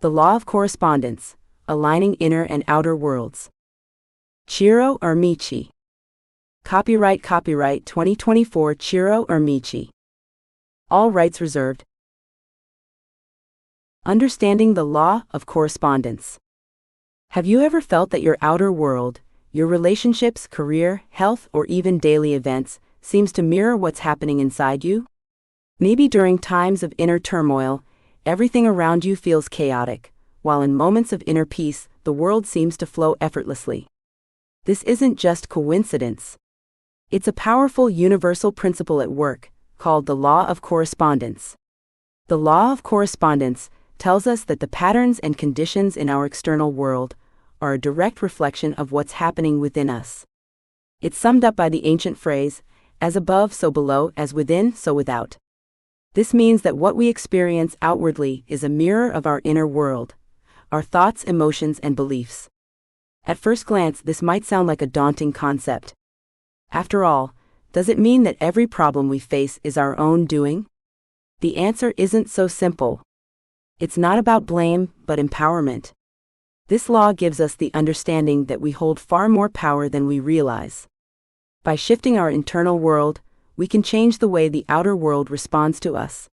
The Law of Correspondence, Aligning Inner and Outer Worlds. Ciro Irmici. Copyright 2024 Ciro Irmici. All rights reserved. Understanding the Law of Correspondence. Have you ever felt that your outer world, your relationships, career, health, or even daily events, seems to mirror what's happening inside you? Maybe during times of inner turmoil, everything around you feels chaotic, while in moments of inner peace, the world seems to flow effortlessly. This isn't just coincidence. It's a powerful universal principle at work, called the Law of Correspondence. The Law of Correspondence tells us that the patterns and conditions in our external world are a direct reflection of what's happening within us. It's summed up by the ancient phrase, as above so below, as within so without. This means that what we experience outwardly is a mirror of our inner world, our thoughts, emotions, and beliefs. At first glance, this might sound like a daunting concept. After all, does it mean that every problem we face is our own doing? The answer isn't so simple. It's not about blame, but empowerment. This law gives us the understanding that we hold far more power than we realize. By shifting our internal world, we can change the way the outer world responds to us.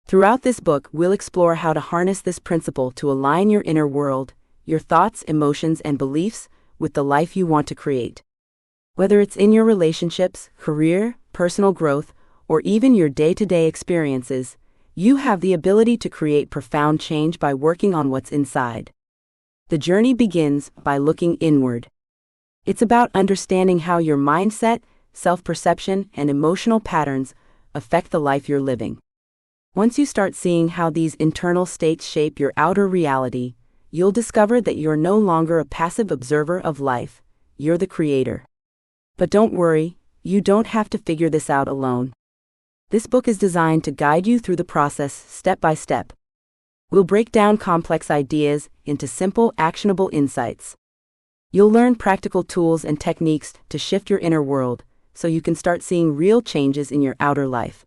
Throughout this book, we'll explore how to harness this principle to align your inner world, your thoughts, emotions, and beliefs, with the life you want to create. Whether it's in your relationships, career, personal growth, or even your day-to-day experiences, you have the ability to create profound change by working on what's inside. The journey begins by looking inward. It's about understanding how your mindset, self-perception, and emotional patterns affect the life you're living. Once you start seeing how these internal states shape your outer reality, you'll discover that you're no longer a passive observer of life, you're the creator. But don't worry, you don't have to figure this out alone. This book is designed to guide you through the process step by step. We'll break down complex ideas into simple, actionable insights. You'll learn practical tools and techniques to shift your inner world, so you can start seeing real changes in your outer life.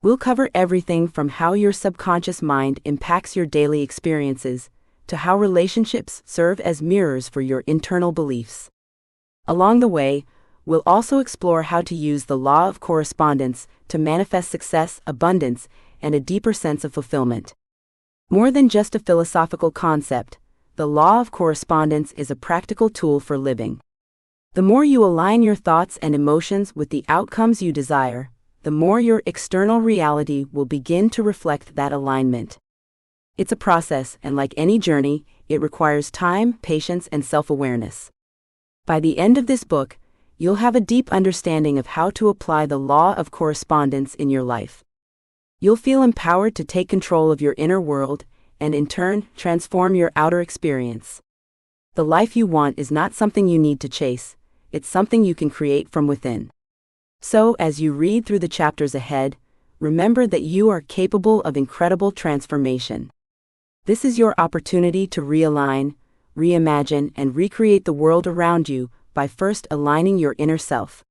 We'll cover everything from how your subconscious mind impacts your daily experiences, to how relationships serve as mirrors for your internal beliefs. Along the way, we'll also explore how to use the Law of Correspondence to manifest success, abundance, and a deeper sense of fulfillment. More than just a philosophical concept, the Law of Correspondence is a practical tool for living. The more you align your thoughts and emotions with the outcomes you desire, the more your external reality will begin to reflect that alignment. It's a process, and like any journey, it requires time, patience, and self-awareness. By the end of this book, you'll have a deep understanding of how to apply the Law of Correspondence in your life. You'll feel empowered to take control of your inner world, and in turn, transform your outer experience. The life you want is not something you need to chase, it's something you can create from within. So, as you read through the chapters ahead, remember that you are capable of incredible transformation. This is your opportunity to realign, reimagine, and recreate the world around you by first aligning your inner self.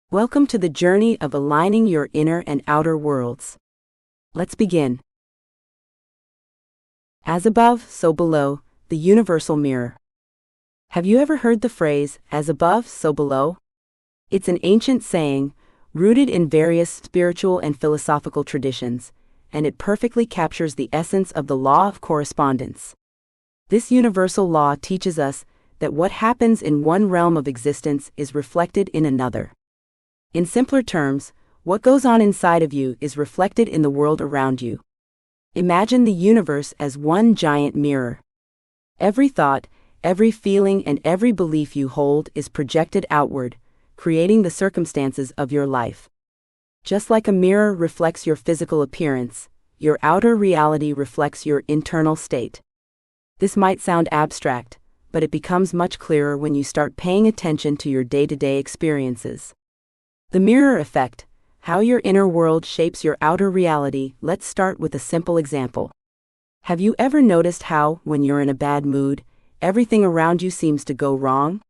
Welcome to the journey of aligning your inner and outer worlds. Let's begin. As above, so below, the universal mirror. Have you ever heard the phrase, as above, so below? It's an ancient saying, rooted in various spiritual and philosophical traditions, and it perfectly captures the essence of the Law of Correspondence. This universal law teaches us that what happens in one realm of existence is reflected in another. In simpler terms, what goes on inside of you is reflected in the world around you. Imagine the universe as one giant mirror. Every thought, every feeling, and every belief you hold is projected outward, creating the circumstances of your life. Just like a mirror reflects your physical appearance, your outer reality reflects your internal state. This might sound abstract, but it becomes much clearer when you start paying attention to your day-to-day experiences. The mirror effect, how your inner world shapes your outer reality. Let's start with a simple example. Have you ever noticed how, when you're in a bad mood, everything around you seems to go wrong?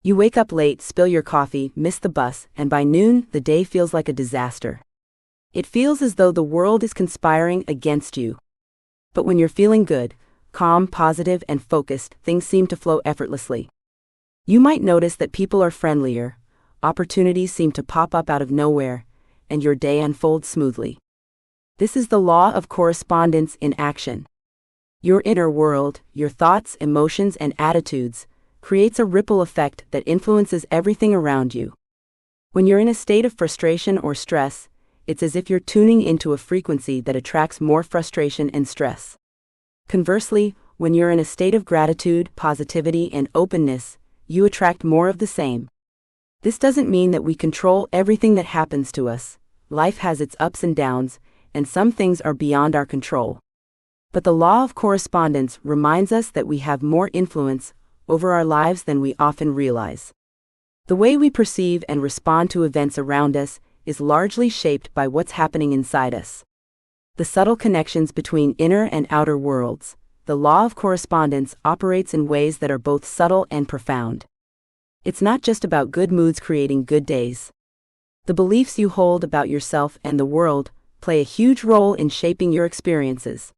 You wake up late, spill your coffee, miss the bus, and by noon, the day feels like a disaster. It feels as though the world is conspiring against you. But when you're feeling good, calm, positive, and focused, things seem to flow effortlessly. You might notice that people are friendlier, opportunities seem to pop up out of nowhere, and your day unfolds smoothly. This is the law of correspondence in action. Your inner world, your thoughts, emotions, and attitudes, creates a ripple effect that influences everything around you. When you're in a state of frustration or stress, it's as if you're tuning into a frequency that attracts more frustration and stress. Conversely, when you're in a state of gratitude, positivity, and openness, you attract more of the same. This doesn't mean that we control everything that happens to us. Life has its ups and downs, and some things are beyond our control. But the law of correspondence reminds us that we have more influence over our lives than we often realize. The way we perceive and respond to events around us is largely shaped by what's happening inside us. The subtle connections between inner and outer worlds, the law of correspondence operates in ways that are both subtle and profound. It's not just about good moods creating good days. The beliefs you hold about yourself and the world play a huge role in shaping your experiences.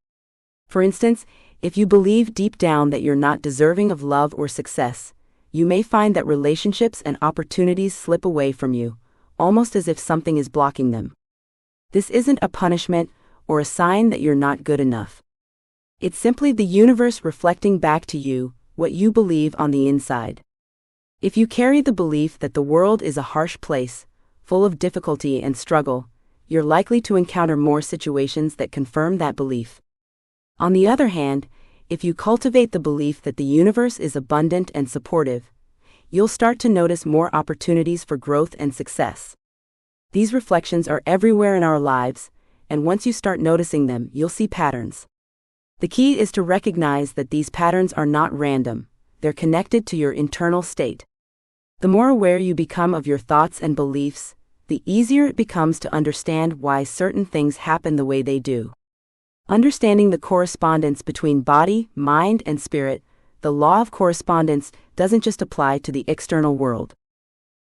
For instance, if you believe deep down that you're not deserving of love or success, you may find that relationships and opportunities slip away from you, almost as if something is blocking them. This isn't a punishment or a sign that you're not good enough. It's simply the universe reflecting back to you what you believe on the inside. If you carry the belief that the world is a harsh place, full of difficulty and struggle, you're likely to encounter more situations that confirm that belief. On the other hand, if you cultivate the belief that the universe is abundant and supportive, you'll start to notice more opportunities for growth and success. These reflections are everywhere in our lives, and once you start noticing them, you'll see patterns. The key is to recognize that these patterns are not random, they're connected to your internal state. The more aware you become of your thoughts and beliefs, the easier it becomes to understand why certain things happen the way they do. Understanding the correspondence between body, mind, and spirit, the law of correspondence doesn't just apply to the external world.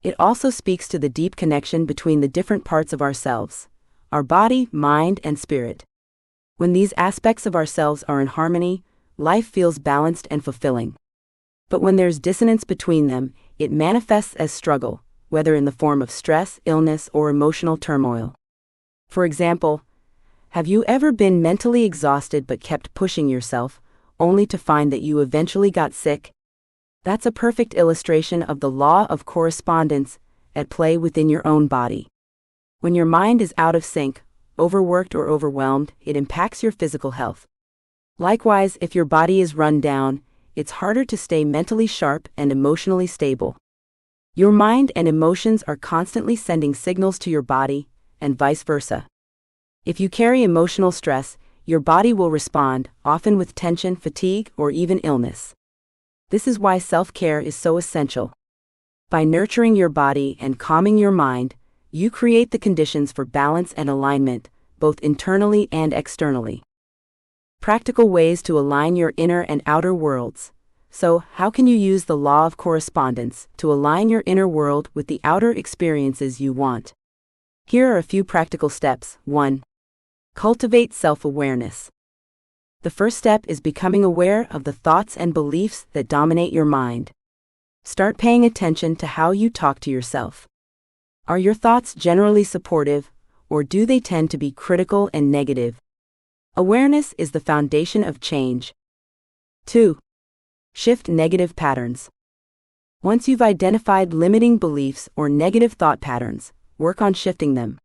It also speaks to the deep connection between the different parts of ourselves, our body, mind, and spirit. When these aspects of ourselves are in harmony, life feels balanced and fulfilling. But when there's dissonance between them, it manifests as struggle, whether in the form of stress, illness, or emotional turmoil. For example, have you ever been mentally exhausted but kept pushing yourself, only to find that you eventually got sick? That's a perfect illustration of the law of correspondence at play within your own body. When your mind is out of sync, overworked or overwhelmed, it impacts your physical health. Likewise, if your body is run down, it's harder to stay mentally sharp and emotionally stable. Your mind and emotions are constantly sending signals to your body, and vice versa. If you carry emotional stress, your body will respond, often with tension, fatigue, or even illness. This is why self-care is so essential. By nurturing your body and calming your mind, you create the conditions for balance and alignment, both internally and externally. Practical ways to align your inner and outer worlds. So, how can you use the law of correspondence to align your inner world with the outer experiences you want? Here are a few practical steps. 1. Cultivate self-awareness. The first step is becoming aware of the thoughts and beliefs that dominate your mind. Start paying attention to how you talk to yourself. Are your thoughts generally supportive, or do they tend to be critical and negative? Awareness is the foundation of change. 2. Shift negative patterns. Once you've identified limiting beliefs or negative thought patterns, work on shifting them.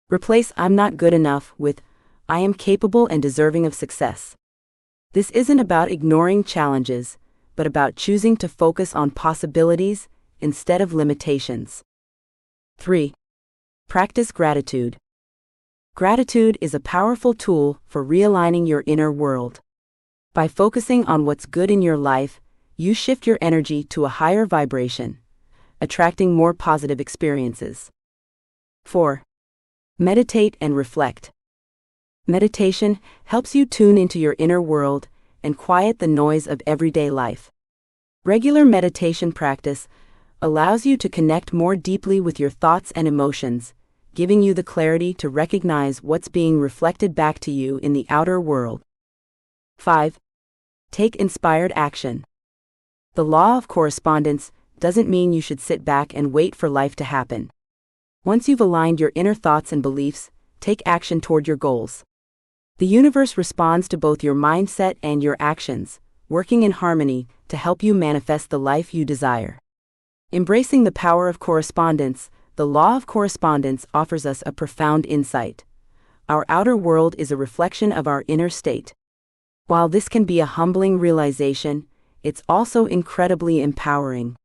Replace "I'm not good enough" with "I am capable and deserving of success." This isn't about ignoring challenges, but about choosing to focus on possibilities instead of limitations. 3. Practice gratitude. Gratitude is a powerful tool for realigning your inner world. By focusing on what's good in your life, you shift your energy to a higher vibration, attracting more positive experiences. 4. Meditate and reflect. Meditation helps you tune into your inner world and quiet the noise of everyday life. Regular meditation practice allows you to connect more deeply with your thoughts and emotions, giving you the clarity to recognize what's being reflected back to you in the outer world. 5. Take inspired action. The law of correspondence doesn't mean you should sit back and wait for life to happen. Once you've aligned your inner thoughts and beliefs, take action toward your goals. The universe responds to both your mindset and your actions, working in harmony to help you manifest the life you desire. Embracing the power of correspondence, the law of correspondence offers us a profound insight. Our outer world is a reflection of our inner state. While this can be a humbling realization, it's also incredibly empowering.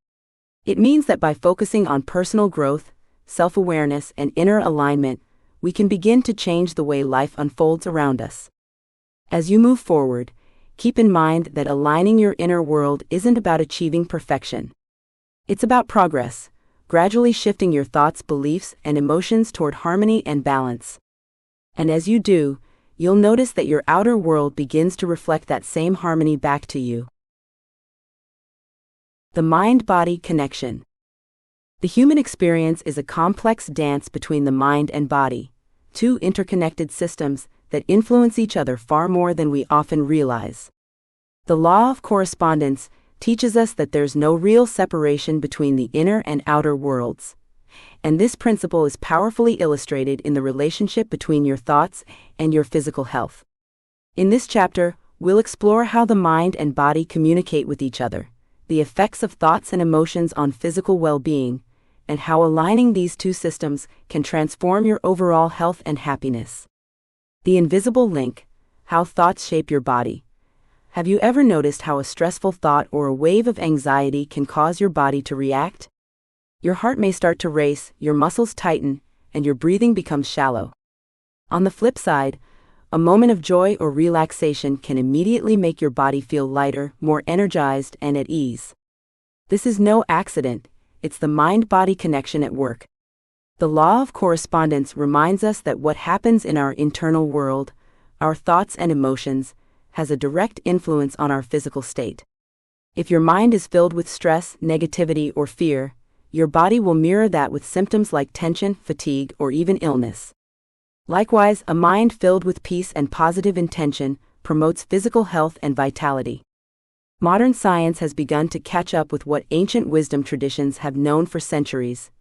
It means that by focusing on personal growth, self-awareness, and inner alignment, we can begin to change the way life unfolds around us. As you move forward, keep in mind that aligning your inner world isn't about achieving perfection. It's about progress, gradually shifting your thoughts, beliefs, and emotions toward harmony and balance. And as you do, you'll notice that your outer world begins to reflect that same harmony back to you. The mind-body connection. The human experience is a complex dance between the mind and body, two interconnected systems that influence each other far more than we often realize. The law of correspondence teaches us that there's no real separation between the inner and outer worlds. And this principle is powerfully illustrated in the relationship between your thoughts and your physical health. In this chapter, we'll explore how the mind and body communicate with each other, the effects of thoughts and emotions on physical well-being, and how aligning these two systems can transform your overall health and happiness. The invisible link: how thoughts shape your body. Have you ever noticed how a stressful thought or a wave of anxiety can cause your body to react? Your heart may start to race, your muscles tighten, and your breathing becomes shallow. On the flip side, a moment of joy or relaxation can immediately make your body feel lighter, more energized, and at ease. This is no accident. It's the mind-body connection at work. The law of correspondence reminds us that what happens in our internal world, our thoughts and emotions, has a direct influence on our physical state. If your mind is filled with stress, negativity, or fear, your body will mirror that with symptoms like tension, fatigue, or even illness. Likewise, a mind filled with peace and positive intention promotes physical health and vitality. Modern science has begun to catch up with what ancient wisdom traditions have known for centuries.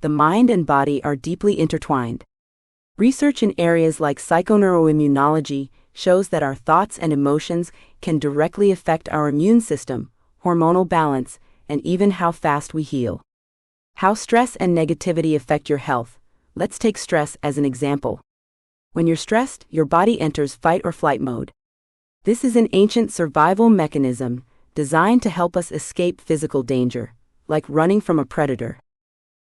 The mind and body are deeply intertwined. Research in areas like psychoneuroimmunology shows that our thoughts and emotions can directly affect our immune system, hormonal balance, and even how fast we heal. How stress and negativity affect your health. Let's take stress as an example. When you're stressed, your body enters fight or flight mode. This is an ancient survival mechanism designed to help us escape physical danger, like running from a predator.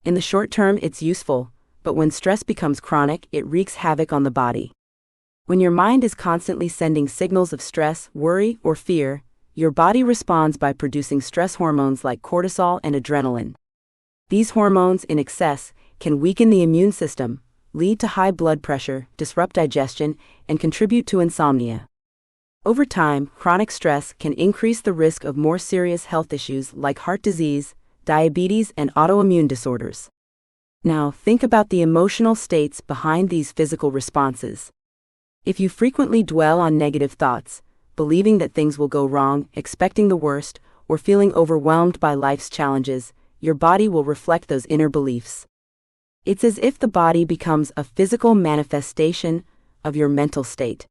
In the short term, it's useful, but when stress becomes chronic, it wreaks havoc on the body. When your mind is constantly sending signals of stress, worry, or fear, your body responds by producing stress hormones like cortisol and adrenaline. These hormones in excess can weaken the immune system, lead to high blood pressure, disrupt digestion, and contribute to insomnia. Over time, chronic stress can increase the risk of more serious health issues like heart disease, diabetes, and autoimmune disorders. Now, think about the emotional states behind these physical responses. If you frequently dwell on negative thoughts, believing that things will go wrong, expecting the worst, or feeling overwhelmed by life's challenges, your body will reflect those inner beliefs. It's as if the body becomes a physical manifestation of your mental state.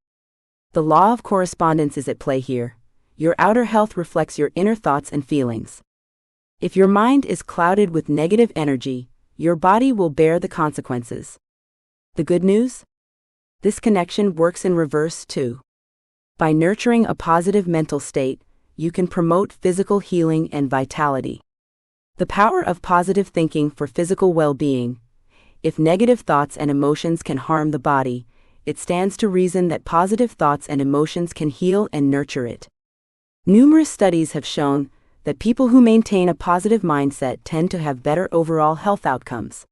The law of correspondence is at play here. Your outer health reflects your inner thoughts and feelings. If your mind is clouded with negative energy, your body will bear the consequences. The good news? This connection works in reverse too. By nurturing a positive mental state, you can promote physical healing and vitality. The power of positive thinking for physical well-being. If negative thoughts and emotions can harm the body, it stands to reason that positive thoughts and emotions can heal and nurture it. Numerous studies have shown that people who maintain a positive mindset tend to have better overall health outcomes.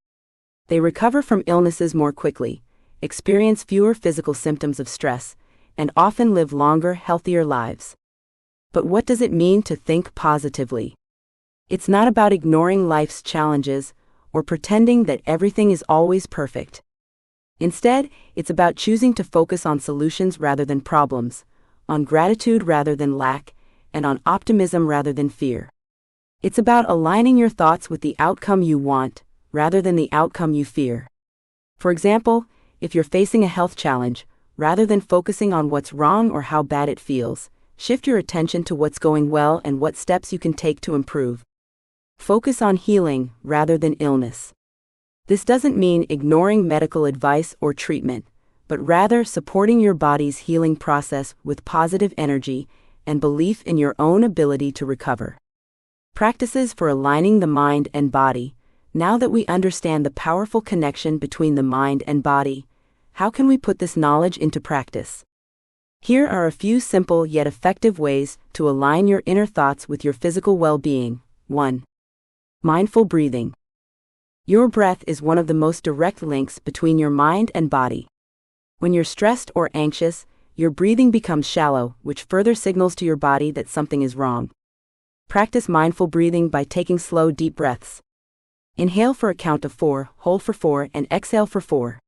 They recover from illnesses more quickly, experience fewer physical symptoms of stress, and often live longer, healthier lives. But what does it mean to think positively? It's not about ignoring life's challenges or pretending that everything is always perfect. Instead, it's about choosing to focus on solutions rather than problems, on gratitude rather than lack, and on optimism rather than fear. It's about aligning your thoughts with the outcome you want, rather than the outcome you fear. For example, if you're facing a health challenge, rather than focusing on what's wrong or how bad it feels, shift your attention to what's going well and what steps you can take to improve. Focus on healing rather than illness. This doesn't mean ignoring medical advice or treatment, but rather supporting your body's healing process with positive energy and belief in your own ability to recover. Practices for aligning the mind and body. Now that we understand the powerful connection between the mind and body, how can we put this knowledge into practice? Here are a few simple yet effective ways to align your inner thoughts with your physical well-being. 1. Mindful breathing. Your breath is one of the most direct links between your mind and body. When you're stressed or anxious, your breathing becomes shallow, which further signals to your body that something is wrong. Practice mindful breathing by taking slow, deep breaths. Inhale for a count of 4, hold for 4, and exhale for 4.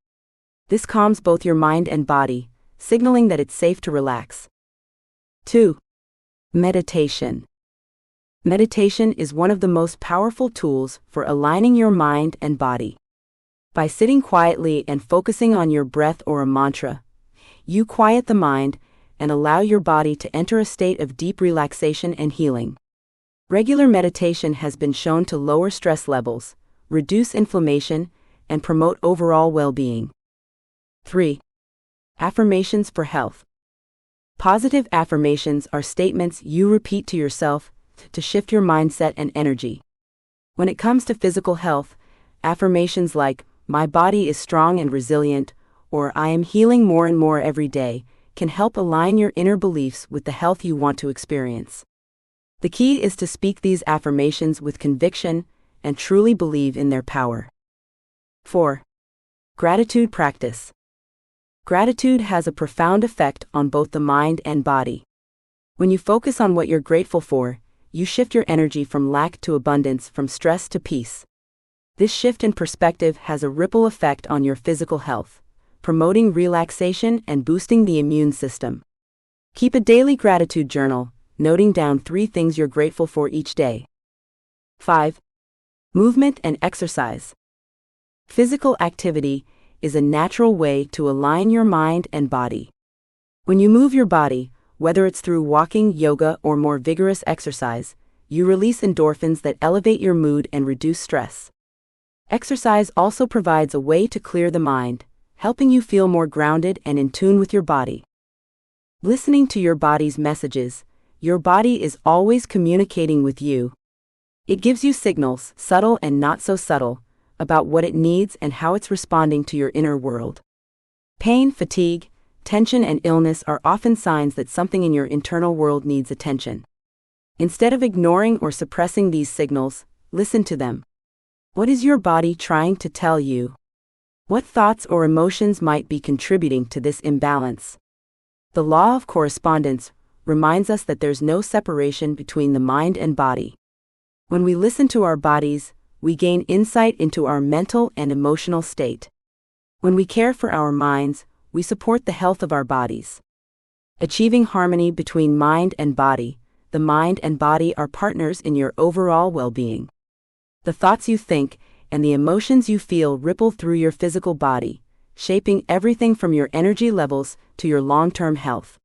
This calms both your mind and body, signaling that it's safe to relax. 2. Meditation. Meditation is one of the most powerful tools for aligning your mind and body. By sitting quietly and focusing on your breath or a mantra, you quiet the mind and allow your body to enter a state of deep relaxation and healing. Regular meditation has been shown to lower stress levels, reduce inflammation, and promote overall well-being. 3. Affirmations for health. Positive affirmations are statements you repeat to yourself to shift your mindset and energy. When it comes to physical health, affirmations like, "My body is strong and resilient," or "I am healing more and more every day," can help align your inner beliefs with the health you want to experience. The key is to speak these affirmations with conviction and truly believe in their power. 4. Gratitude practice. Gratitude has a profound effect on both the mind and body. When you focus on what you're grateful for, you shift your energy from lack to abundance, from stress to peace. This shift in perspective has a ripple effect on your physical health, promoting relaxation and boosting the immune system. Keep a daily gratitude journal, noting down 3 things you're grateful for each day. 5. Movement and exercise. Physical activity is a natural way to align your mind and body. When you move your body, whether it's through walking, yoga, or more vigorous exercise, you release endorphins that elevate your mood and reduce stress. Exercise also provides a way to clear the mind, helping you feel more grounded and in tune with your body. Listening to your body's messages. Your body is always communicating with you. It gives you signals, subtle and not so subtle, about what it needs and how it's responding to your inner world. Pain, fatigue, tension, and illness are often signs that something in your internal world needs attention. Instead of ignoring or suppressing these signals, listen to them. What is your body trying to tell you? What thoughts or emotions might be contributing to this imbalance? The Law of Correspondence reminds us that there's no separation between the mind and body. When we listen to our bodies, we gain insight into our mental and emotional state. When we care for our minds, we support the health of our bodies. Achieving harmony between mind and body. The mind and body are partners in your overall well-being. The thoughts you think and the emotions you feel ripple through your physical body, shaping everything from your energy levels to your long-term health.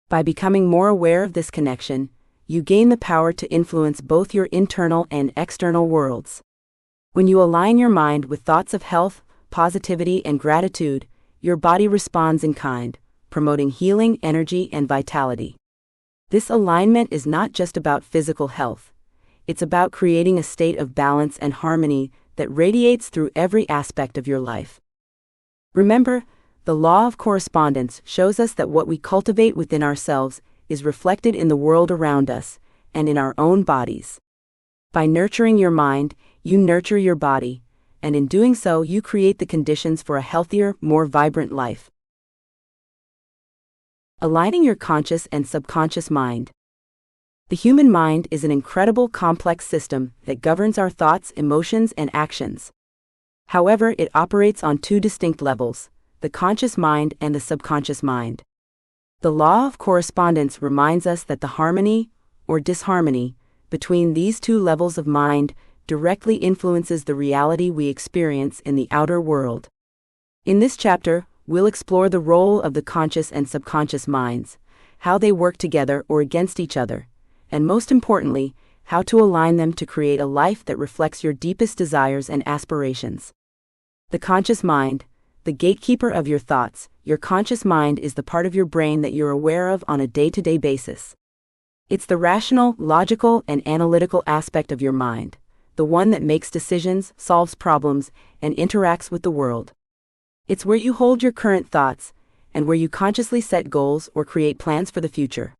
By becoming more aware of this connection, you gain the power to influence both your internal and external worlds. When you align your mind with thoughts of health, positivity, and gratitude, your body responds in kind, promoting healing, energy, and vitality. This alignment is not just about physical health. It's about creating a state of balance and harmony that radiates through every aspect of your life. Remember, the Law of Correspondence shows us that what we cultivate within ourselves is reflected in the world around us and in our own bodies. By nurturing your mind, you nurture your body, and in doing so, you create the conditions for a healthier, more vibrant life. Aligning your conscious and subconscious mind. The human mind is an incredible complex system that governs our thoughts, emotions, and actions. However, it operates on 2 distinct levels, the conscious mind and the subconscious mind. The law of correspondence reminds us that the harmony, or disharmony, between these two levels of mind directly influences the reality we experience in the outer world. In this chapter, we'll explore the role of the conscious and subconscious minds, how they work together or against each other, and most importantly, how to align them to create a life that reflects your deepest desires and aspirations. The conscious mind, the gatekeeper of your thoughts. Your conscious mind is the part of your brain that you're aware of on a day-to-day basis. It's the rational, logical, and analytical aspect of your mind, the one that makes decisions, solves problems, and interacts with the world. It's where you hold your current thoughts, and where you consciously set goals or create plans for the future.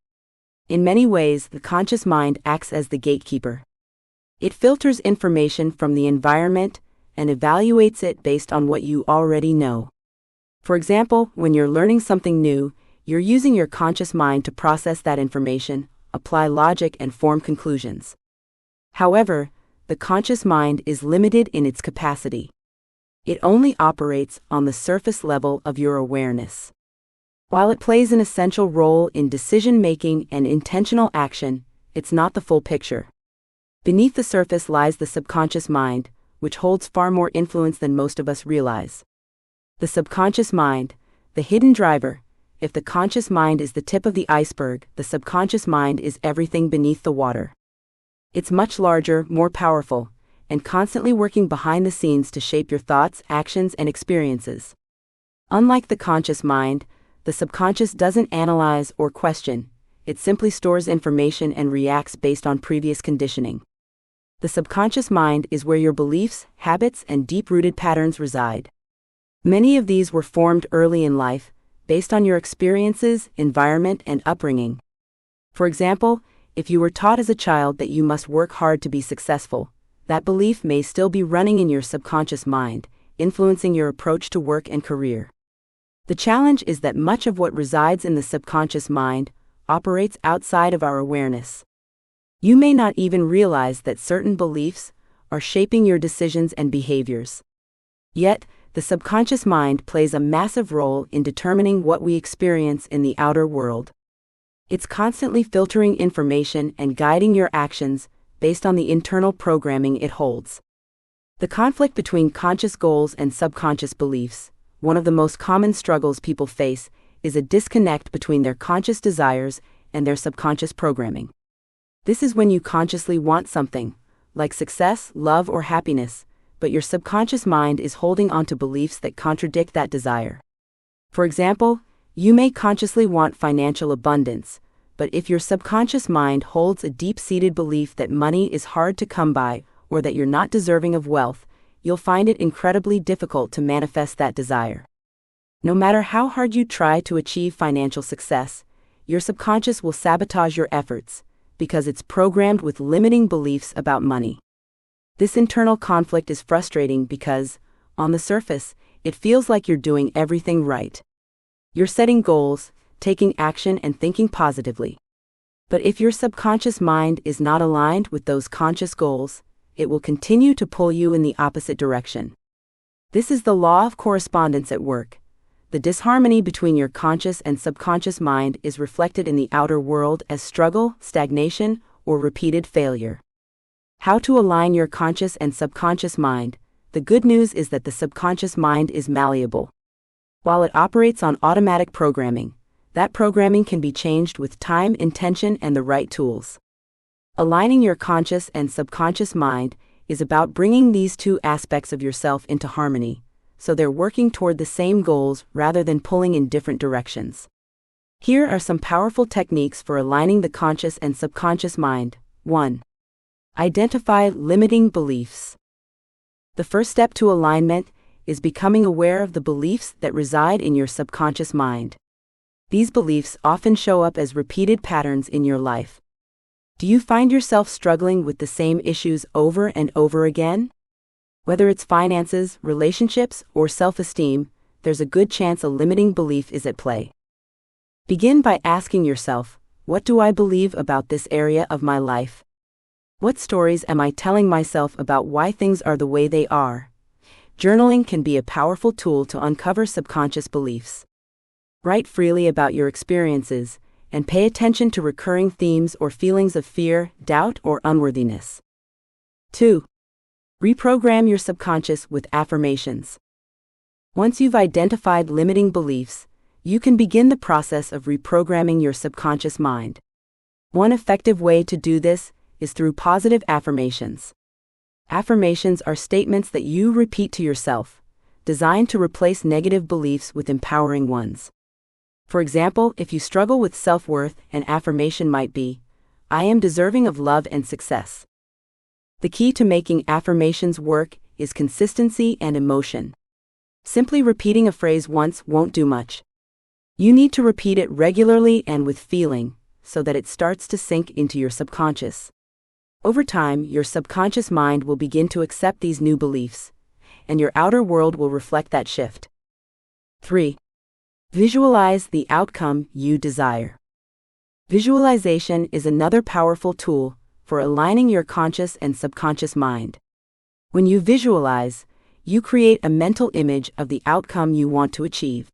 In many ways, the conscious mind acts as the gatekeeper. It filters information from the environment and evaluates it based on what you already know. For example, when you're learning something new, you're using your conscious mind to process that information, apply logic, and form conclusions. However, the conscious mind is limited in its capacity. It only operates on the surface level of your awareness. While it plays an essential role in decision-making and intentional action, it's not the full picture. Beneath the surface lies the subconscious mind, which holds far more influence than most of us realize. The subconscious mind, the hidden driver. If the conscious mind is the tip of the iceberg, the subconscious mind is everything beneath the water. It's much larger, more powerful, and constantly working behind the scenes to shape your thoughts, actions, and experiences. Unlike the conscious mind, the subconscious doesn't analyze or question. It simply stores information and reacts based on previous conditioning. The subconscious mind is where your beliefs, habits, and deep-rooted patterns reside. Many of these were formed early in life, based on your experiences, environment, and upbringing. For example, if you were taught as a child that you must work hard to be successful, that belief may still be running in your subconscious mind, influencing your approach to work and career. The challenge is that much of what resides in the subconscious mind operates outside of our awareness. You may not even realize that certain beliefs are shaping your decisions and behaviors. Yet, the subconscious mind plays a massive role in determining what we experience in the outer world. It's constantly filtering information and guiding your actions based on the internal programming it holds. The conflict between conscious goals and subconscious beliefs, one of the most common struggles people face, is a disconnect between their conscious desires and their subconscious programming. This is when you consciously want something, like success, love, or happiness, but your subconscious mind is holding on to beliefs that contradict that desire. For example, you may consciously want financial abundance, but if your subconscious mind holds a deep-seated belief that money is hard to come by or that you're not deserving of wealth, you'll find it incredibly difficult to manifest that desire. No matter how hard you try to achieve financial success, your subconscious will sabotage your efforts because it's programmed with limiting beliefs about money. This internal conflict is frustrating because, on the surface, it feels like you're doing everything right. You're setting goals, taking action, and thinking positively. But if your subconscious mind is not aligned with those conscious goals, it will continue to pull you in the opposite direction. This is the law of correspondence at work. The disharmony between your conscious and subconscious mind is reflected in the outer world as struggle, stagnation, or repeated failure. How to align your conscious and subconscious mind. The good news is that the subconscious mind is malleable. While it operates on automatic programming, that programming can be changed with time, intention, and the right tools. Aligning your conscious and subconscious mind is about bringing these two aspects of yourself into harmony, so they're working toward the same goals rather than pulling in different directions. Here are some powerful techniques for aligning the conscious and subconscious mind. 1. Identify limiting beliefs. The first step to alignment is becoming aware of the beliefs that reside in your subconscious mind. These beliefs often show up as repeated patterns in your life. Do you find yourself struggling with the same issues over and over again? Whether it's finances, relationships, or self-esteem, there's a good chance a limiting belief is at play. Begin by asking yourself, what do I believe about this area of my life? What stories am I telling myself about why things are the way they are? Journaling can be a powerful tool to uncover subconscious beliefs. Write freely about your experiences, and pay attention to recurring themes or feelings of fear, doubt, or unworthiness. 2. Reprogram your subconscious with affirmations. Once you've identified limiting beliefs, you can begin the process of reprogramming your subconscious mind. One effective way to do this is through positive affirmations. Affirmations are statements that you repeat to yourself, designed to replace negative beliefs with empowering ones. For example, if you struggle with self-worth, an affirmation might be, "I am deserving of love and success." The key to making affirmations work is consistency and emotion. Simply repeating a phrase once won't do much. You need to repeat it regularly and with feeling, so that it starts to sink into your subconscious. Over time, your subconscious mind will begin to accept these new beliefs, and your outer world will reflect that shift. 3. Visualize the outcome you desire. Visualization is another powerful tool for aligning your conscious and subconscious mind. When you visualize, you create a mental image of the outcome you want to achieve.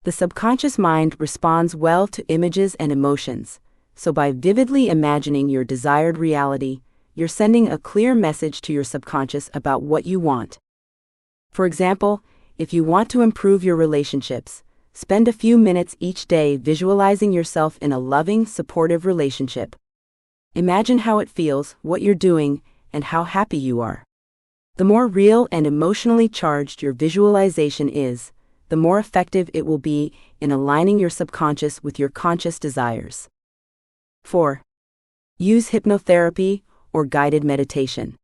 The subconscious mind responds well to images and emotions, so by vividly imagining your desired reality, you're sending a clear message to your subconscious about what you want. For example, if you want to improve your relationships, spend a few minutes each day visualizing yourself in a loving, supportive relationship. Imagine how it feels, what you're doing, and how happy you are. The more real and emotionally charged your visualization is, the more effective it will be in aligning your subconscious with your conscious desires. 4. Use hypnotherapy or guided meditation.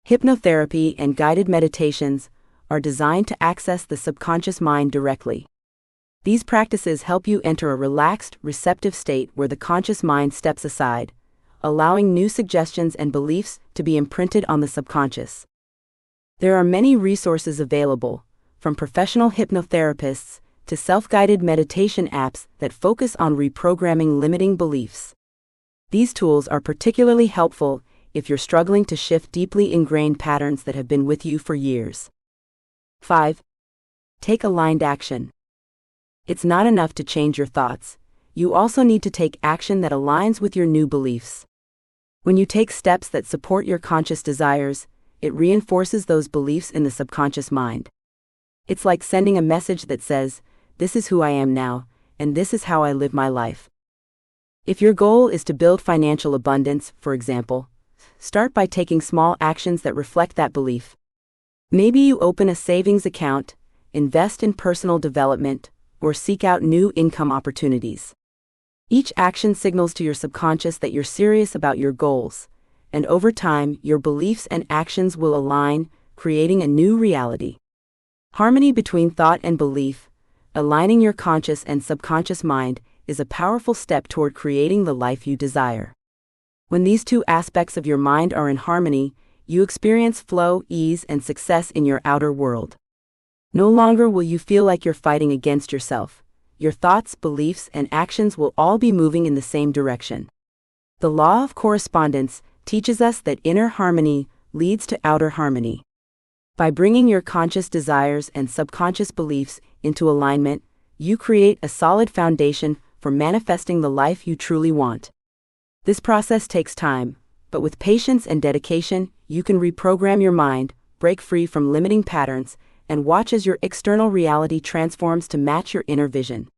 Hypnotherapy and guided meditations are designed to access the subconscious mind directly. These practices help you enter a relaxed, receptive state where the conscious mind steps aside, allowing new suggestions and beliefs to be imprinted on the subconscious. There are many resources available, from professional hypnotherapists to self-guided meditation apps that focus on reprogramming limiting beliefs. These tools are particularly helpful if you're struggling to shift deeply ingrained patterns that have been with you for years. 5. Take aligned action. It's not enough to change your thoughts. You also need to take action that aligns with your new beliefs. When you take steps that support your conscious desires, it reinforces those beliefs in the subconscious mind. It's like sending a message that says, "This is who I am now, and this is how I live my life." If your goal is to build financial abundance, for example, start by taking small actions that reflect that belief. Maybe you open a savings account, invest in personal development, or seek out new income opportunities. Each action signals to your subconscious that you're serious about your goals, and over time, your beliefs and actions will align, creating a new reality. Harmony between thought and belief, aligning your conscious and subconscious mind, is a powerful step toward creating the life you desire. When these two aspects of your mind are in harmony, you experience flow, ease, and success in your outer world. No longer will you feel like you're fighting against yourself. Your thoughts, beliefs, and actions will all be moving in the same direction. The Law of Correspondence teaches us that inner harmony leads to outer harmony. By bringing your conscious desires and subconscious beliefs into alignment, you create a solid foundation for manifesting the life you truly want. This process takes time, but with patience and dedication, you can reprogram your mind, break free from limiting patterns, and watch as your external reality transforms to match your inner vision.